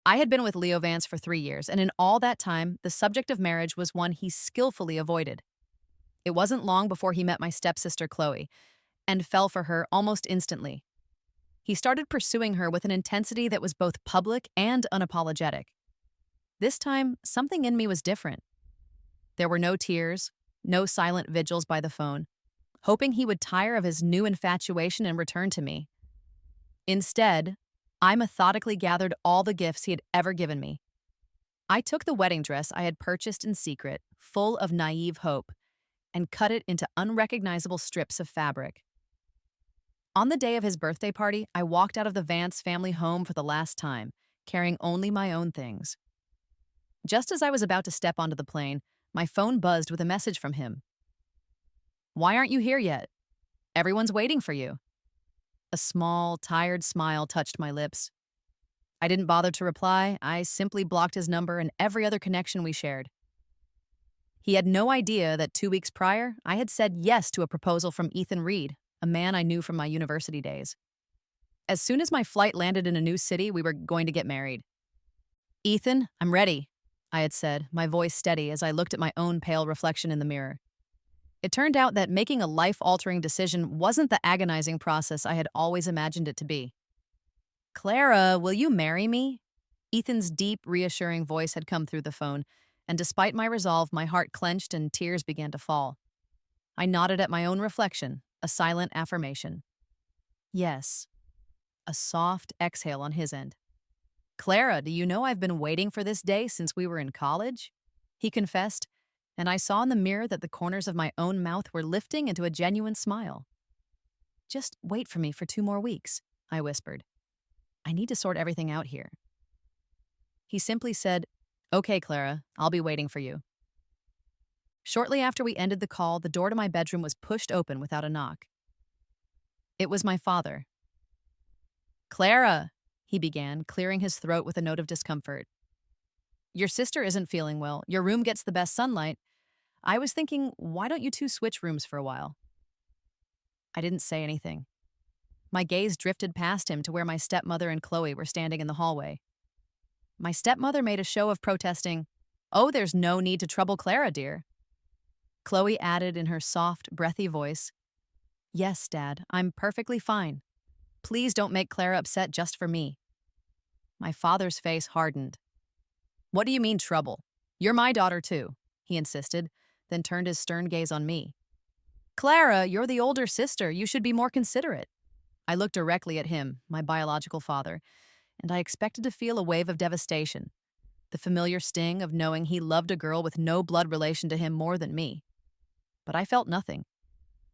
I had been with Leo Vance for 3 years, and in all that time, the subject of marriage was one he skillfully avoided. It wasn't long before he met my stepsister Chloe, and fell for her almost instantly. He started pursuing her with an intensity that was both public and unapologetic. This time, something in me was different. There were no tears, no silent vigils by the phone, hoping he would tire of his new infatuation and return to me. Instead, I methodically gathered all the gifts he had ever given me. I took the wedding dress I had purchased in secret, full of naive hope, and cut it into unrecognizable strips of fabric. On the day of his birthday party, I walked out of the Vance family home for the last time, carrying only my own things. Just as I was about to step onto the plane, my phone buzzed with a message from him. "Why aren't you here yet? Everyone's waiting for you." A small, tired smile touched my lips. I didn't bother to reply. I simply blocked his number and every other connection we shared. He had no idea that 2 weeks prior, I had said yes to a proposal from Ethan Reed, a man I knew from my university days. As soon as my flight landed in a new city, we were going to get married. "Ethan, I'm ready," I had said, my voice steady as I looked at my own pale reflection in the mirror. It turned out that making a life-altering decision wasn't the agonizing process I had always imagined it to be. "Clara, will you marry me?" Ethan's deep, reassuring voice had come through the phone, and despite my resolve, my heart clenched and tears began to fall. I nodded at my own reflection, a silent affirmation. "Yes." A soft exhale on his end. "Clara, do you know I've been waiting for this day since we were in college?" He confessed, and I saw in the mirror that the corners of my own mouth were lifting into a genuine smile. "Just wait for me for 2 more weeks," I whispered. "I need to sort everything out here." He simply said, "Okay, Clara, I'll be waiting for you." Shortly after we ended the call, the door to my bedroom was pushed open without a knock. It was my father. "Clara," he began, clearing his throat with a note of discomfort. "Your sister isn't feeling well. Your room gets the best sunlight. I was thinking, why don't you two switch rooms for a while?" I didn't say anything. My gaze drifted past him to where my stepmother and Chloe were standing in the hallway. My stepmother made a show of protesting. "Oh, there's no need to trouble Clara, dear." Chloe added in her soft, breathy voice, "Yes, Dad, I'm perfectly fine. Please don't make Clara upset just for me." My father's face hardened. "What do you mean, trouble? You're my daughter, too," he insisted, then turned his stern gaze on me. "Clara, you're the older sister. You should be more considerate." I looked directly at him, my biological father, and I expected to feel a wave of devastation, the familiar sting of knowing he loved a girl with no blood relation to him more than me. But I felt nothing.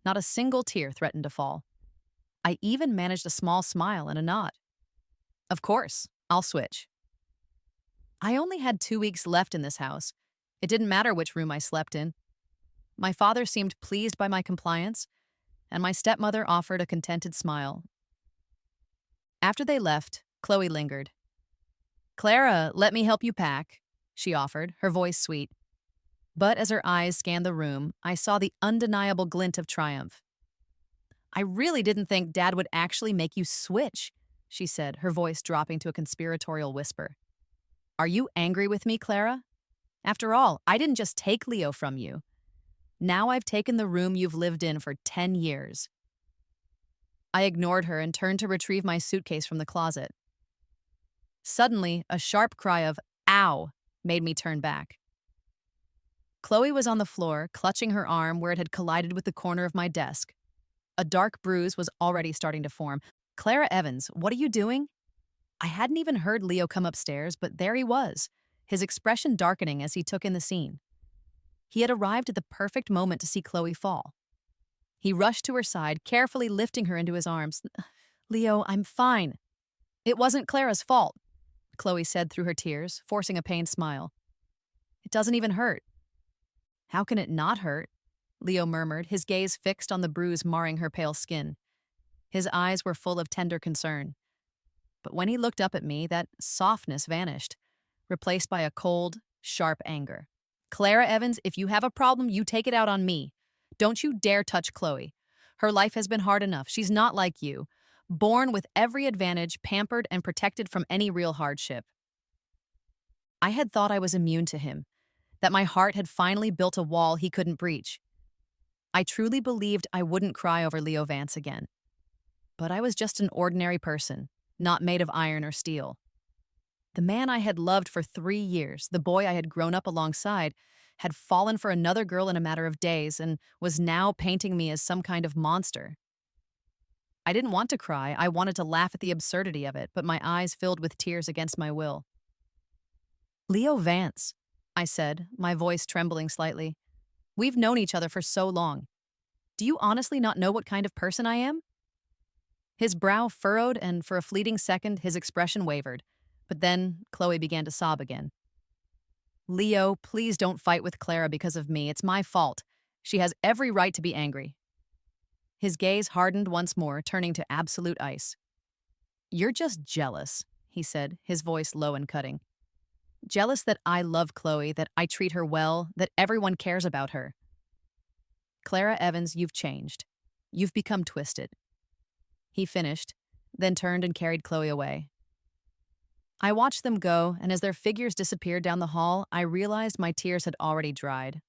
Not a single tear threatened to fall. I even managed a small smile and a nod. "Of course, I'll switch." I only had 2 weeks left in this house. It didn't matter which room I slept in. My father seemed pleased by my compliance, and my stepmother offered a contented smile. After they left, Chloe lingered. "Clara, let me help you pack," she offered, her voice sweet. But as her eyes scanned the room, I saw the undeniable glint of triumph. "I really didn't think Dad would actually make you switch," she said, her voice dropping to a conspiratorial whisper. "Are you angry with me, Clara? After all, I didn't just take Leo from you. Now I've taken the room you've lived in for 10 years. I ignored her and turned to retrieve my suitcase from the closet. Suddenly, a sharp cry of "ow" made me turn back. Chloe was on the floor, clutching her arm where it had collided with the corner of my desk. A dark bruise was already starting to form. "Clara Evans, what are you doing?" I hadn't even heard Leo come upstairs, but there he was, his expression darkening as he took in the scene. He had arrived at the perfect moment to see Chloe fall. He rushed to her side, carefully lifting her into his arms. "Leo, I'm fine." "It wasn't Clara's fault," Chloe said through her tears, forcing a pained smile. "It doesn't even hurt." "How can it not hurt?" Leo murmured, his gaze fixed on the bruise marring her pale skin. His eyes were full of tender concern. But when he looked up at me, that softness vanished, replaced by a cold, sharp anger. "Clara Evans, if you have a problem, you take it out on me. Don't you dare touch Chloe. Her life has been hard enough. She's not like you, born with every advantage, pampered and protected from any real hardship." I had thought I was immune to him, that my heart had finally built a wall he couldn't breach. I truly believed I wouldn't cry over Leo Vance again. But I was just an ordinary person, not made of iron or steel. The man I had loved for 3 years, the boy I had grown up alongside, had fallen for another girl in a matter of days and was now painting me as some kind of monster. I didn't want to cry. I wanted to laugh at the absurdity of it, but my eyes filled with tears against my will. Leo Vance, I said, my voice trembling slightly. We've known each other for so long. Do you honestly not know what kind of person I am? His brow furrowed, and for a fleeting second, his expression wavered. But then Chloe began to sob again. Leo, please don't fight with Clara because of me. It's my fault. She has every right to be angry. His gaze hardened once more, turning to absolute ice. You're just jealous, he said, his voice low and cutting. Jealous that I love Chloe, that I treat her well, that everyone cares about her. Clara Evans, you've changed. You've become twisted. He finished, then turned and carried Chloe away. I watched them go, and as their figures disappeared down the hall, I realized my tears had already dried.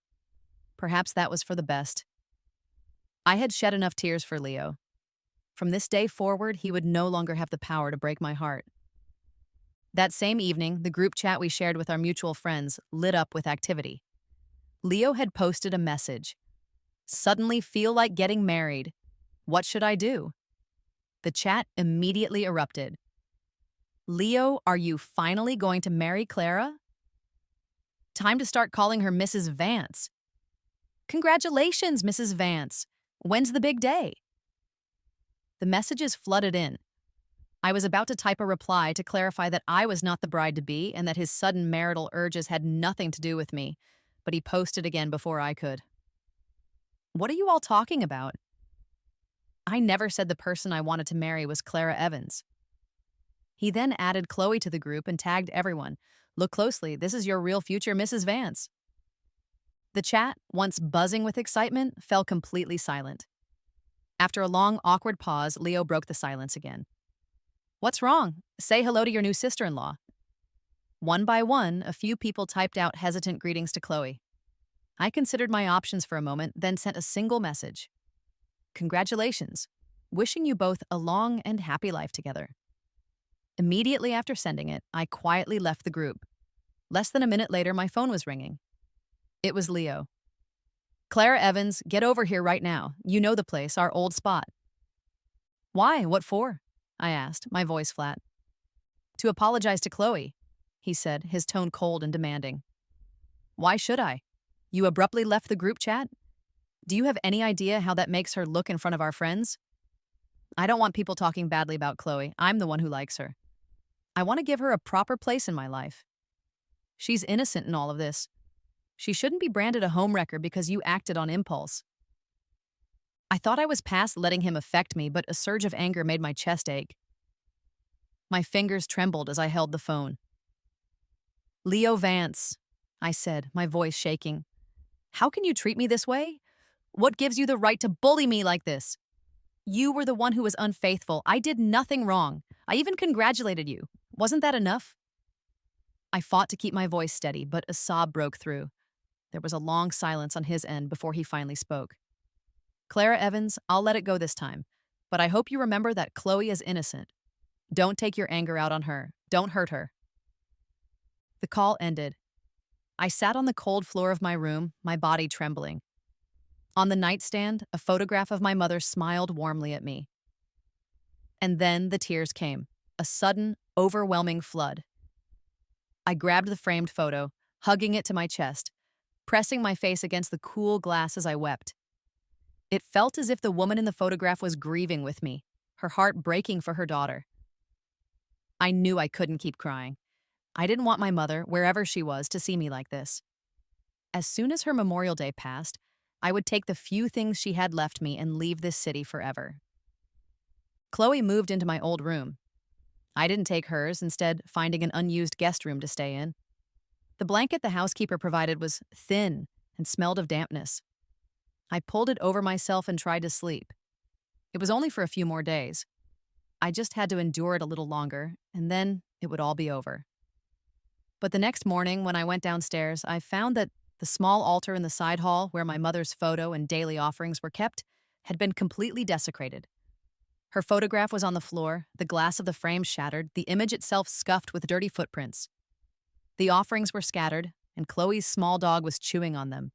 Perhaps that was for the best. I had shed enough tears for Leo. From this day forward, he would no longer have the power to break my heart. That same evening, the group chat we shared with our mutual friends lit up with activity. Leo had posted a message. Suddenly feel like getting married. What should I do? The chat immediately erupted. Leo, are you finally going to marry Clara? Time to start calling her Mrs. Vance. Congratulations, Mrs. Vance. When's the big day? The messages flooded in. I was about to type a reply to clarify that I was not the bride-to-be and that his sudden marital urges had nothing to do with me, but he posted again before I could. What are you all talking about? I never said the person I wanted to marry was Clara Evans. He then added Chloe to the group and tagged everyone. Look closely, this is your real future Mrs. Vance. The chat, once buzzing with excitement, fell completely silent. After a long, awkward pause, Leo broke the silence again. What's wrong? Say hello to your new sister-in-law. One by one, a few people typed out hesitant greetings to Chloe. I considered my options for a moment, then sent a single message. Congratulations. Wishing you both a long and happy life together. Immediately after sending it, I quietly left the group. Less than a minute later, my phone was ringing. It was Leo. Clara Evans, get over here right now. You know the place, our old spot. Why? What for? I asked, my voice flat. To apologize to Chloe, he said, his tone cold and demanding. Why should I? You abruptly left the group chat? Do you have any idea how that makes her look in front of our friends? I don't want people talking badly about Chloe. I'm the one who likes her. I want to give her a proper place in my life. She's innocent in all of this. She shouldn't be branded a homewrecker because you acted on impulse. I thought I was past letting him affect me, but a surge of anger made my chest ache. My fingers trembled as I held the phone. Leo Vance, I said, my voice shaking. How can you treat me this way? What gives you the right to bully me like this? You were the one who was unfaithful. I did nothing wrong. I even congratulated you. Wasn't that enough? I fought to keep my voice steady, but a sob broke through. There was a long silence on his end before he finally spoke. Clara Evans, I'll let it go this time, but I hope you remember that Chloe is innocent. Don't take your anger out on her. Don't hurt her. The call ended. I sat on the cold floor of my room, my body trembling. On the nightstand, a photograph of my mother smiled warmly at me. And then the tears came, a sudden, overwhelming flood. I grabbed the framed photo, hugging it to my chest, pressing my face against the cool glass as I wept. It felt as if the woman in the photograph was grieving with me, her heart breaking for her daughter. I knew I couldn't keep crying. I didn't want my mother, wherever she was, to see me like this. As soon as her Memorial Day passed, I would take the few things she had left me and leave this city forever. Chloe moved into my old room. I didn't take hers, instead finding an unused guest room to stay in. The blanket the housekeeper provided was thin and smelled of dampness. I pulled it over myself and tried to sleep. It was only for a few more days. I just had to endure it a little longer, and then it would all be over. But the next morning, when I went downstairs, I found that the small altar in the side hall where my mother's photo and daily offerings were kept had been completely desecrated. Her photograph was on the floor, the glass of the frame shattered, the image itself scuffed with dirty footprints. The offerings were scattered, and Chloe's small dog was chewing on them.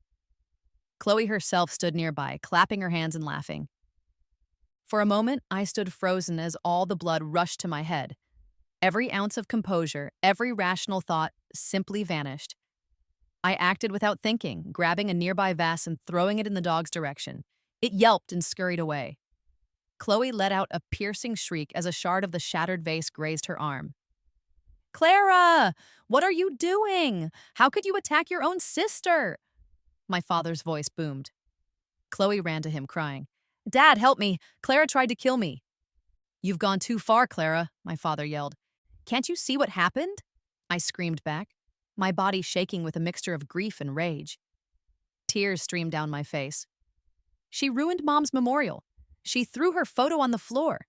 Chloe herself stood nearby, clapping her hands and laughing. For a moment, I stood frozen as all the blood rushed to my head. Every ounce of composure, every rational thought simply vanished. I acted without thinking, grabbing a nearby vase and throwing it in the dog's direction. It yelped and scurried away. Chloe let out a piercing shriek as a shard of the shattered vase grazed her arm. Clara! What are you doing? How could you attack your own sister? My father's voice boomed. Chloe ran to him, crying, Dad, help me! Clara tried to kill me. You've gone too far, Clara, my father yelled. Can't you see what happened? I screamed back, my body shaking with a mixture of grief and rage. Tears streamed down my face. She ruined Mom's memorial. She threw her photo on the floor.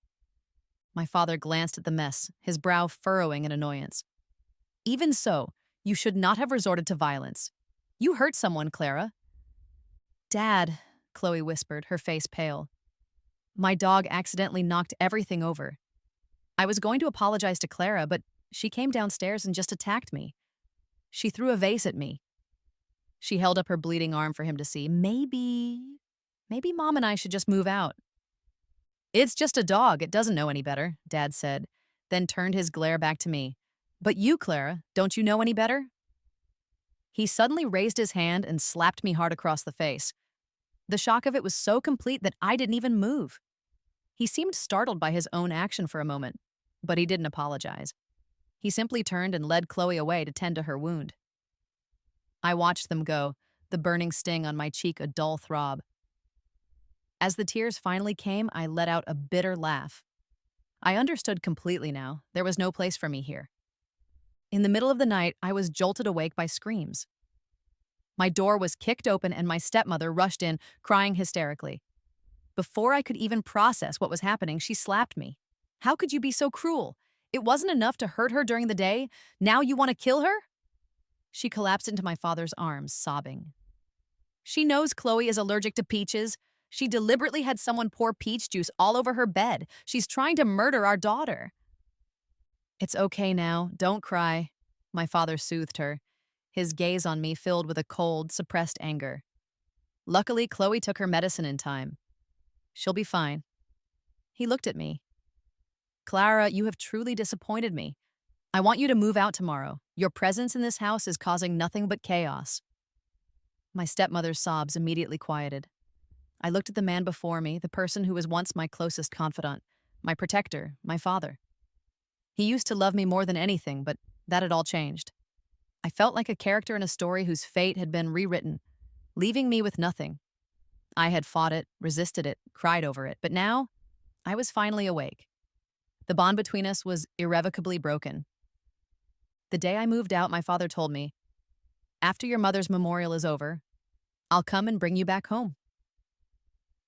My father glanced at the mess, his brow furrowing in annoyance. Even so, you should not have resorted to violence. You hurt someone, Clara. Dad, Chloe whispered, her face pale. My dog accidentally knocked everything over. I was going to apologize to Clara, but she came downstairs and just attacked me. She threw a vase at me. She held up her bleeding arm for him to see. Maybe Mom and I should just move out. It's just a dog. It doesn't know any better, Dad said, then turned his glare back to me. But you, Clara, don't you know any better? He suddenly raised his hand and slapped me hard across the face. The shock of it was so complete that I didn't even move. He seemed startled by his own action for a moment, but he didn't apologize. He simply turned and led Chloe away to tend to her wound. I watched them go, the burning sting on my cheek a dull throb. As the tears finally came, I let out a bitter laugh. I understood completely now. There was no place for me here. In the middle of the night, I was jolted awake by screams. My door was kicked open and my stepmother rushed in, crying hysterically. Before I could even process what was happening, she slapped me. How could you be so cruel? It wasn't enough to hurt her during the day. Now you want to kill her? She collapsed into my father's arms, sobbing. She knows Chloe is allergic to peaches. She deliberately had someone pour peach juice all over her bed. She's trying to murder our daughter. It's okay now. Don't cry, my father soothed her, his gaze on me filled with a cold, suppressed anger. Luckily, Chloe took her medicine in time. She'll be fine. He looked at me. Clara, you have truly disappointed me. I want you to move out tomorrow. Your presence in this house is causing nothing but chaos. My stepmother's sobs immediately quieted. I looked at the man before me, the person who was once my closest confidant, my protector, my father. He used to love me more than anything, but that had all changed. I felt like a character in a story whose fate had been rewritten, leaving me with nothing. I had fought it, resisted it, cried over it, but now I was finally awake. The bond between us was irrevocably broken. The day I moved out, my father told me, after your mother's memorial is over, I'll come and bring you back home.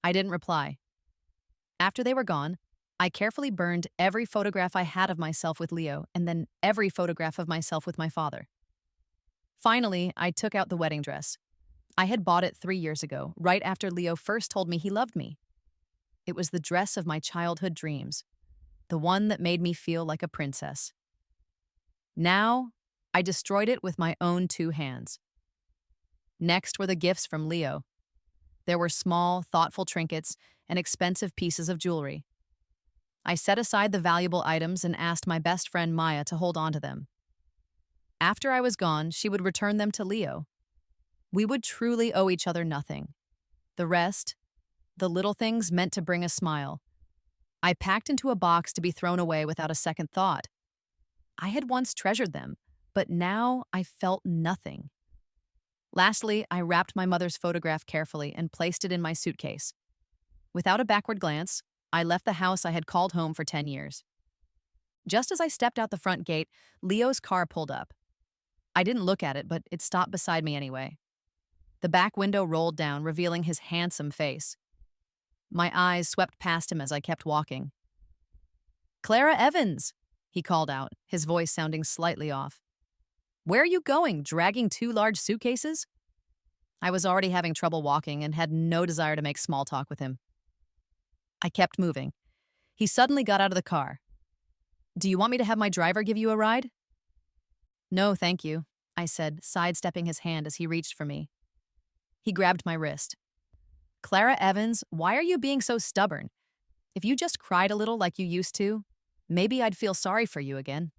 I didn't reply. After they were gone, I carefully burned every photograph I had of myself with Leo and then every photograph of myself with my father. Finally, I took out the wedding dress. I had bought it 3 years ago, right after Leo first told me he loved me. It was the dress of my childhood dreams, the one that made me feel like a princess. Now, I destroyed it with my own 2 hands. Next were the gifts from Leo. There were small, thoughtful trinkets and expensive pieces of jewelry. I set aside the valuable items and asked my best friend Maya to hold on to them. After I was gone, she would return them to Leo. We would truly owe each other nothing. The rest, the little things meant to bring a smile, I packed into a box to be thrown away without a second thought. I had once treasured them, but now I felt nothing. Lastly, I wrapped my mother's photograph carefully and placed it in my suitcase. Without a backward glance, I left the house I had called home for 10 years. Just as I stepped out the front gate, Leo's car pulled up. I didn't look at it, but it stopped beside me anyway. The back window rolled down, revealing his handsome face. My eyes swept past him as I kept walking. Clara Evans, he called out, his voice sounding slightly off. Where are you going, dragging two large suitcases? I was already having trouble walking and had no desire to make small talk with him. I kept moving. He suddenly got out of the car. Do you want me to have my driver give you a ride? No, thank you, I said, sidestepping his hand as he reached for me. He grabbed my wrist. Clara Evans, why are you being so stubborn? If you just cried a little like you used to, maybe I'd feel sorry for you again.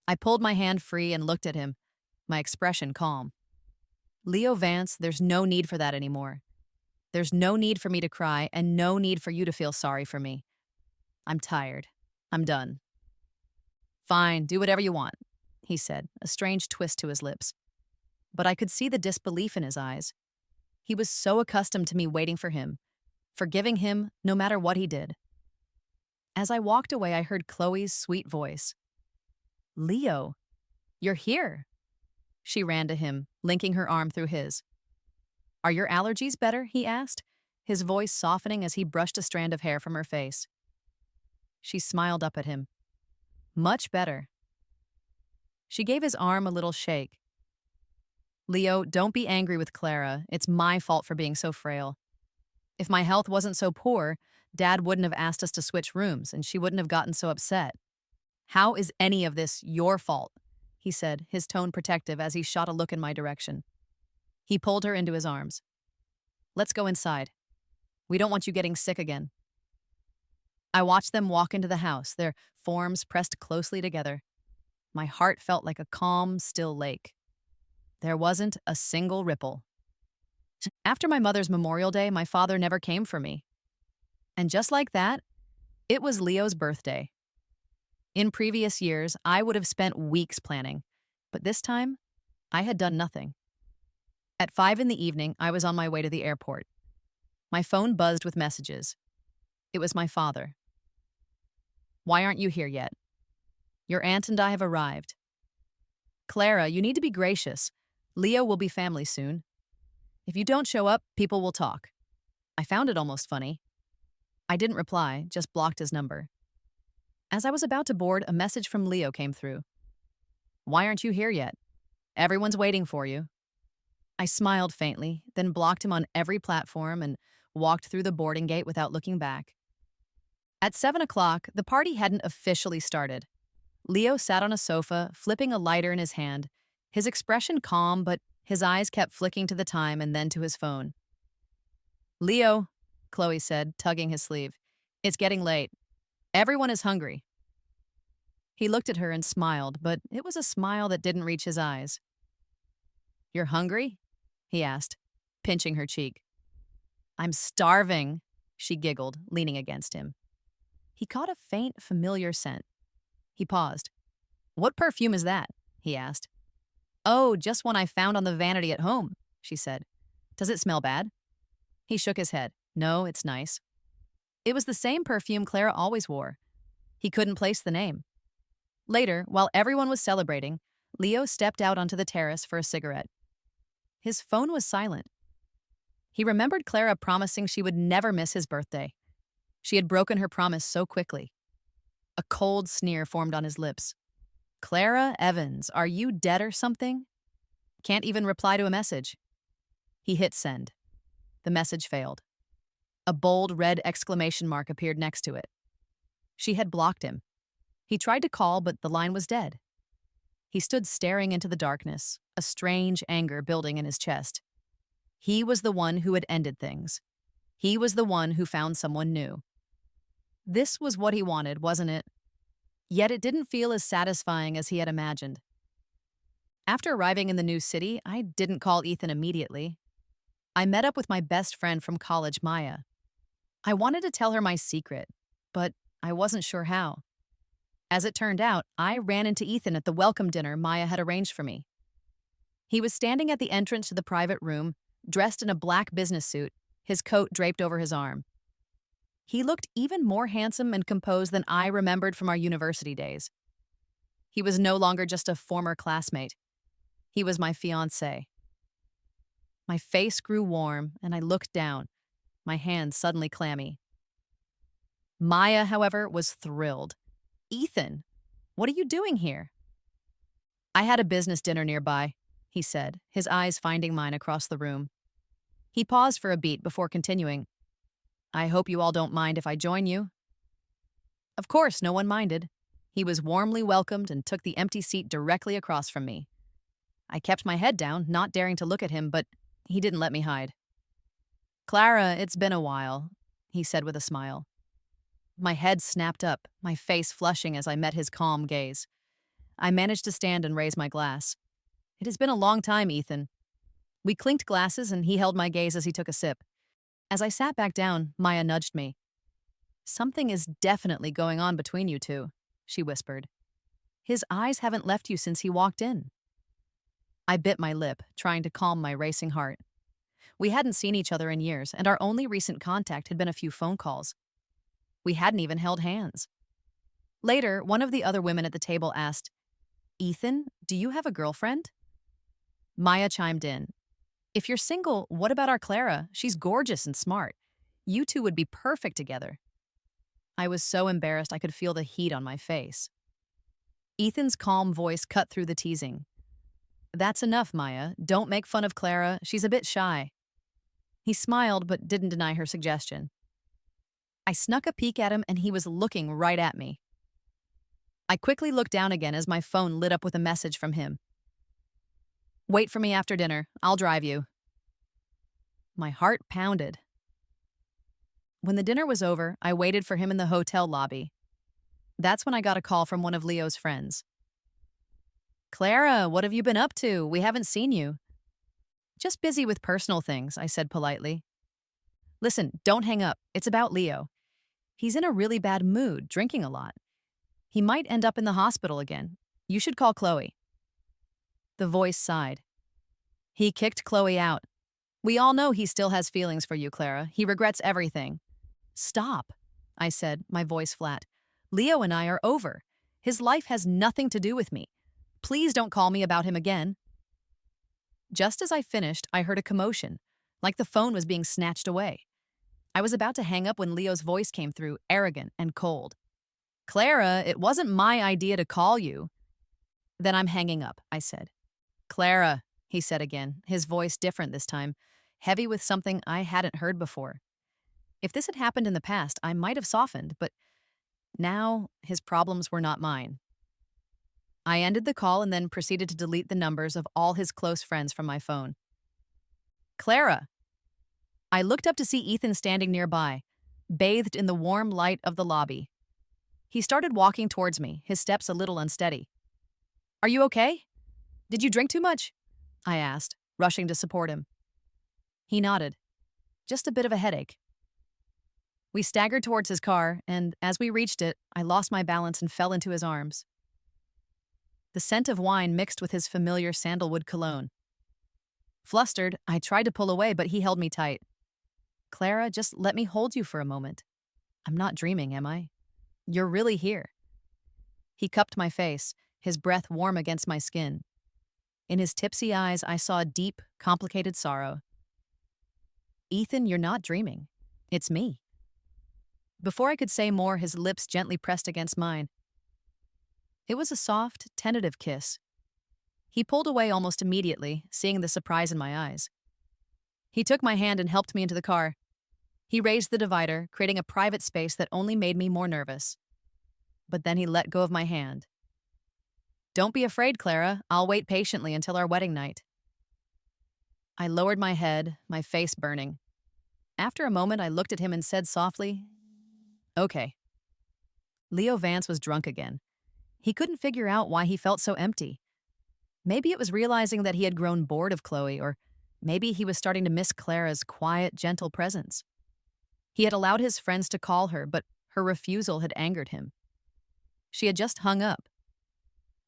I pulled my hand free and looked at him, my expression calm. Leo Vance, there's no need for that anymore. There's no need for me to cry and no need for you to feel sorry for me. I'm tired. I'm done. Fine, do whatever you want, he said, a strange twist to his lips. But I could see the disbelief in his eyes. He was so accustomed to me waiting for him, forgiving him no matter what he did. As I walked away, I heard Chloe's sweet voice. Leo, you're here. She ran to him, linking her arm through his. Are your allergies better? He asked, his voice softening as he brushed a strand of hair from her face. She smiled up at him. Much better. She gave his arm a little shake. Leo, don't be angry with Clara. It's my fault for being so frail. If my health wasn't so poor, Dad wouldn't have asked us to switch rooms, and she wouldn't have gotten so upset. How is any of this your fault? He said, his tone protective as he shot a look in my direction. He pulled her into his arms. Let's go inside. We don't want you getting sick again. I watched them walk into the house, their forms pressed closely together. My heart felt like a calm, still lake. There wasn't a single ripple. After my mother's Memorial Day, my father never came for me. And just like that, it was Leo's birthday. In previous years, I would have spent weeks planning, but this time, I had done nothing. At 5 in the evening, I was on my way to the airport. My phone buzzed with messages. It was my father. Why aren't you here yet? Your aunt and I have arrived. Clara, you need to be gracious. Leo will be family soon. If you don't show up, people will talk. I found it almost funny. I didn't reply, just blocked his number. As I was about to board, a message from Leo came through. Why aren't you here yet? Everyone's waiting for you. I smiled faintly, then blocked him on every platform and walked through the boarding gate without looking back. At 7 o'clock, the party hadn't officially started. Leo sat on a sofa, flipping a lighter in his hand, his expression calm, but his eyes kept flicking to the time and then to his phone. Leo, Chloe said, tugging his sleeve, it's getting late. Everyone is hungry. He looked at her and smiled, but it was a smile that didn't reach his eyes. You're hungry? He asked, pinching her cheek. I'm starving, she giggled, leaning against him. He caught a faint, familiar scent. He paused. What perfume is that? He asked. Oh, just one I found on the vanity at home, she said. Does it smell bad? He shook his head. No, it's nice. It was the same perfume Clara always wore. He couldn't place the name. Later, while everyone was celebrating, Leo stepped out onto the terrace for a cigarette. His phone was silent. He remembered Clara promising she would never miss his birthday. She had broken her promise so quickly. A cold sneer formed on his lips. Clara Evans, are you dead or something? Can't even reply to a message. He hit send. The message failed. A bold red exclamation mark appeared next to it. She had blocked him. He tried to call, but the line was dead. He stood staring into the darkness, a strange anger building in his chest. He was the one who had ended things. He was the one who found someone new. This was what he wanted, wasn't it? Yet it didn't feel as satisfying as he had imagined. After arriving in the new city, I didn't call Ethan immediately. I met up with my best friend from college, Maya. I wanted to tell her my secret, but I wasn't sure how. As it turned out, I ran into Ethan at the welcome dinner Maya had arranged for me. He was standing at the entrance to the private room, dressed in a black business suit, his coat draped over his arm. He looked even more handsome and composed than I remembered from our university days. He was no longer just a former classmate. He was my fiancé. My face grew warm, and I looked down, my hands suddenly clammy. Maya, however, was thrilled. Ethan, what are you doing here? I had a business dinner nearby, he said, his eyes finding mine across the room. He paused for a beat before continuing. I hope you all don't mind if I join you. Of course, no one minded. He was warmly welcomed and took the empty seat directly across from me. I kept my head down, not daring to look at him, but he didn't let me hide. Clara, it's been a while, he said with a smile. My head snapped up, my face flushing as I met his calm gaze. I managed to stand and raise my glass. It has been a long time, Ethan. We clinked glasses and he held my gaze as he took a sip. As I sat back down, Maya nudged me. Something is definitely going on between you two, she whispered. His eyes haven't left you since he walked in. I bit my lip, trying to calm my racing heart. We hadn't seen each other in years, and our only recent contact had been a few phone calls. We hadn't even held hands. Later, one of the other women at the table asked, Ethan, do you have a girlfriend? Maya chimed in. If you're single, what about our Clara? She's gorgeous and smart. You two would be perfect together. I was so embarrassed I could feel the heat on my face. Ethan's calm voice cut through the teasing. That's enough, Maya. Don't make fun of Clara. She's a bit shy. He smiled but didn't deny her suggestion. I snuck a peek at him and he was looking right at me. I quickly looked down again as my phone lit up with a message from him. Wait for me after dinner. I'll drive you. My heart pounded. When the dinner was over, I waited for him in the hotel lobby. That's when I got a call from one of Leo's friends. Clara, what have you been up to? We haven't seen you. Just busy with personal things, I said politely. Listen, don't hang up. It's about Leo. He's in a really bad mood, drinking a lot. He might end up in the hospital again. You should call Chloe. The voice sighed. He kicked Chloe out. We all know he still has feelings for you, Clara. He regrets everything. Stop, I said, my voice flat. Leo and I are over. His life has nothing to do with me. Please don't call me about him again. Just as I finished, I heard a commotion, like the phone was being snatched away. I was about to hang up when Leo's voice came through, arrogant and cold. Clara, it wasn't my idea to call you. Then I'm hanging up, I said. Clara, he said again, his voice different this time, heavy with something I hadn't heard before. If this had happened in the past, I might have softened, but now his problems were not mine. I ended the call and then proceeded to delete the numbers of all his close friends from my phone. Clara! I looked up to see Ethan standing nearby, bathed in the warm light of the lobby. He started walking towards me, his steps a little unsteady. Are you okay? Did you drink too much? I asked, rushing to support him. He nodded. Just a bit of a headache. We staggered towards his car, and as we reached it, I lost my balance and fell into his arms. The scent of wine mixed with his familiar sandalwood cologne. Flustered, I tried to pull away, but he held me tight. Clara, just let me hold you for a moment. I'm not dreaming, am I? You're really here. He cupped my face, his breath warm against my skin. In his tipsy eyes, I saw a deep, complicated sorrow. Ethan, you're not dreaming. It's me. Before I could say more, his lips gently pressed against mine. It was a soft, tentative kiss. He pulled away almost immediately, seeing the surprise in my eyes. He took my hand and helped me into the car. He raised the divider, creating a private space that only made me more nervous. But then he let go of my hand. Don't be afraid, Clara. I'll wait patiently until our wedding night. I lowered my head, my face burning. After a moment, I looked at him and said softly, Okay. Leo Vance was drunk again. He couldn't figure out why he felt so empty. Maybe it was realizing that he had grown bored of Chloe, or maybe he was starting to miss Clara's quiet, gentle presence. He had allowed his friends to call her, but her refusal had angered him. She had just hung up.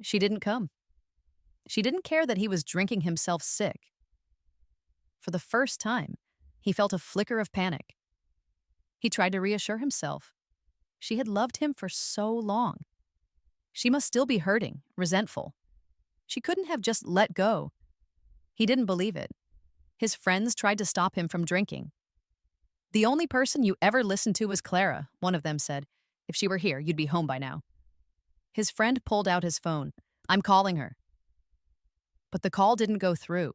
She didn't come. She didn't care that he was drinking himself sick. For the first time, he felt a flicker of panic. He tried to reassure himself. She had loved him for so long. She must still be hurting, resentful. She couldn't have just let go. He didn't believe it. His friends tried to stop him from drinking. The only person you ever listened to was Clara, one of them said. If she were here, you'd be home by now. His friend pulled out his phone. I'm calling her. But the call didn't go through.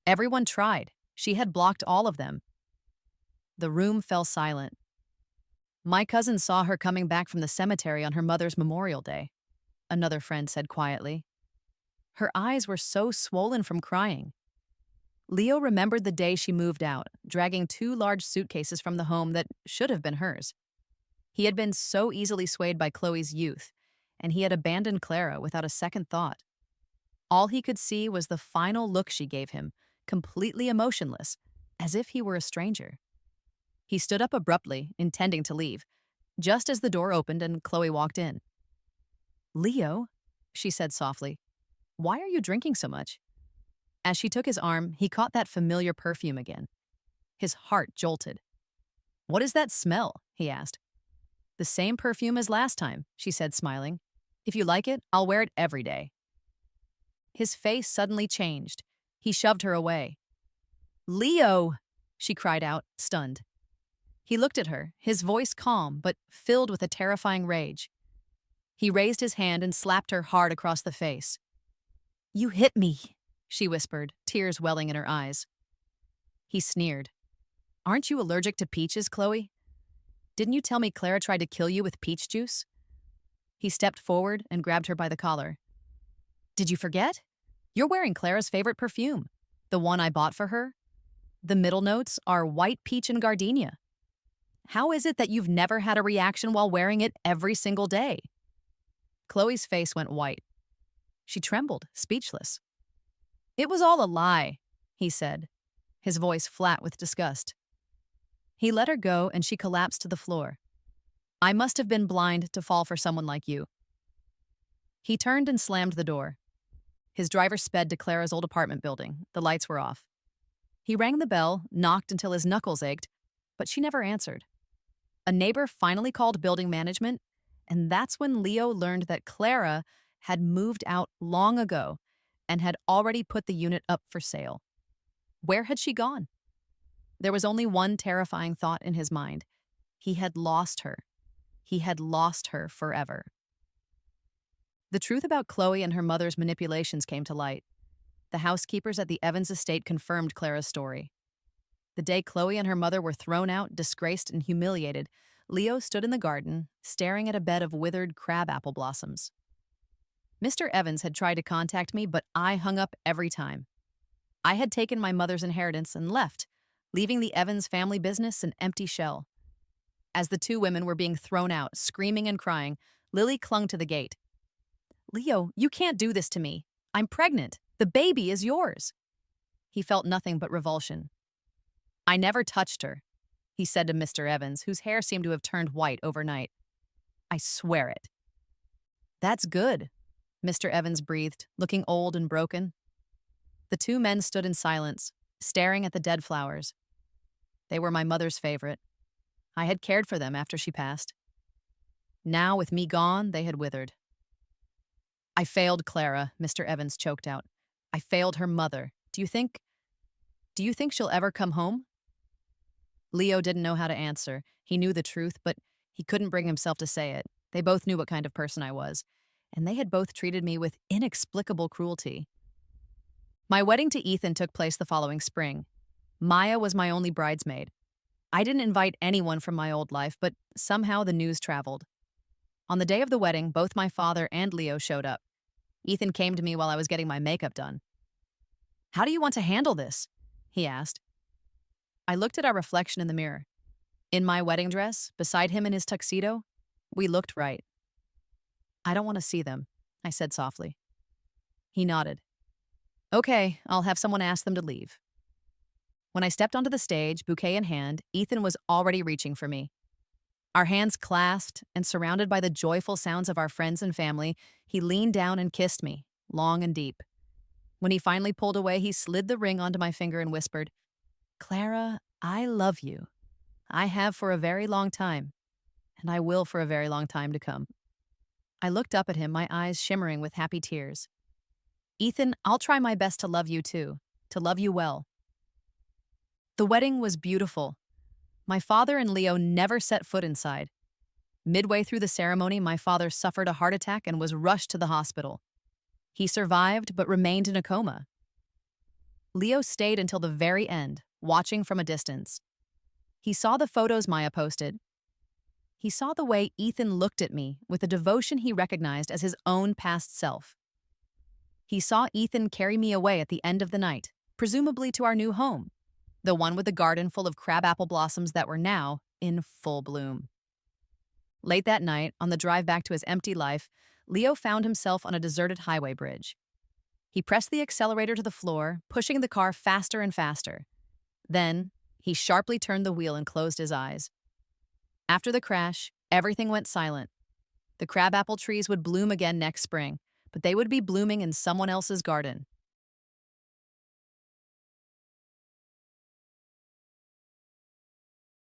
Everyone tried. She had blocked all of them. The room fell silent. My cousin saw her coming back from the cemetery on her mother's Memorial Day, another friend said quietly. Her eyes were so swollen from crying. Leo remembered the day she moved out, dragging 2 large suitcases from the home that should have been hers. He had been so easily swayed by Chloe's youth, and he had abandoned Clara without a second thought. All he could see was the final look she gave him, completely emotionless, as if he were a stranger. He stood up abruptly, intending to leave, just as the door opened and Chloe walked in. "Leo," she said softly, "why are you drinking so much?" As she took his arm, he caught that familiar perfume again. His heart jolted. "What is that smell?" he asked. "The same perfume as last time," she said, smiling. "If you like it, I'll wear it every day." His face suddenly changed. He shoved her away. "Leo!" she cried out, stunned. He looked at her, his voice calm but filled with a terrifying rage. He raised his hand and slapped her hard across the face. "You hit me," she whispered, tears welling in her eyes. He sneered. "Aren't you allergic to peaches, Chloe? Didn't you tell me Clara tried to kill you with peach juice?" He stepped forward and grabbed her by the collar. "Did you forget? You're wearing Clara's favorite perfume, the one I bought for her. The middle notes are white peach and gardenia. How is it that you've never had a reaction while wearing it every single day?" Chloe's face went white. She trembled, speechless. "It was all a lie," he said, his voice flat with disgust. He let her go and she collapsed to the floor. "I must have been blind to fall for someone like you." He turned and slammed the door. His driver sped to Clara's old apartment building. The lights were off. He rang the bell, knocked until his knuckles ached, but she never answered. A neighbor finally called building management, and that's when Leo learned that Clara had moved out long ago and had already put the unit up for sale. Where had she gone? There was only one terrifying thought in his mind. He had lost her. He had lost her forever. The truth about Chloe and her mother's manipulations came to light. The housekeepers at the Evans estate confirmed Clara's story. The day Chloe and her mother were thrown out, disgraced, and humiliated, Leo stood in the garden, staring at a bed of withered crabapple blossoms. Mr. Evans had tried to contact me, but I hung up every time. I had taken my mother's inheritance and left, leaving the Evans family business an empty shell. As the 2 women were being thrown out, screaming and crying, Lily clung to the gate. "Leo, you can't do this to me. I'm pregnant. The baby is yours." He felt nothing but revulsion. "I never touched her," he said to Mr. Evans, whose hair seemed to have turned white overnight. "I swear it." "That's good," Mr. Evans breathed, looking old and broken. The 2 men stood in silence, staring at the dead flowers. They were my mother's favorite. I had cared for them after she passed. Now, with me gone, they had withered. "I failed Clara," Mr. Evans choked out. "I failed her mother. Do you think she'll ever come home?" Leo didn't know how to answer. He knew the truth, but he couldn't bring himself to say it. They both knew what kind of person I was, and they had both treated me with inexplicable cruelty. My wedding to Ethan took place the following spring. Maya was my only bridesmaid. I didn't invite anyone from my old life, but somehow the news traveled. On the day of the wedding, both my father and Leo showed up. Ethan came to me while I was getting my makeup done. "How do you want to handle this?" he asked. I looked at our reflection in the mirror. In my wedding dress, beside him in his tuxedo, we looked right. "I don't want to see them," I said softly. He nodded. "Okay, I'll have someone ask them to leave." When I stepped onto the stage, bouquet in hand, Ethan was already reaching for me. Our hands clasped, and surrounded by the joyful sounds of our friends and family, he leaned down and kissed me, long and deep. When he finally pulled away, he slid the ring onto my finger and whispered, "Clara, I love you. I have for a very long time, and I will for a very long time to come." I looked up at him, my eyes shimmering with happy tears. "Ethan, I'll try my best to love you too, to love you well." The wedding was beautiful. My father and Leo never set foot inside. Midway through the ceremony, my father suffered a heart attack and was rushed to the hospital. He survived but remained in a coma. Leo stayed until the very end, watching from a distance. He saw the photos Maya posted. He saw the way Ethan looked at me with a devotion he recognized as his own past self. He saw Ethan carry me away at the end of the night, presumably to our new home, the one with the garden full of crabapple blossoms that were now in full bloom. Late that night, on the drive back to his empty life, Leo found himself on a deserted highway bridge. He pressed the accelerator to the floor, pushing the car faster and faster. Then, he sharply turned the wheel and closed his eyes. After the crash, everything went silent. The crabapple trees would bloom again next spring, but they would be blooming in someone else's garden,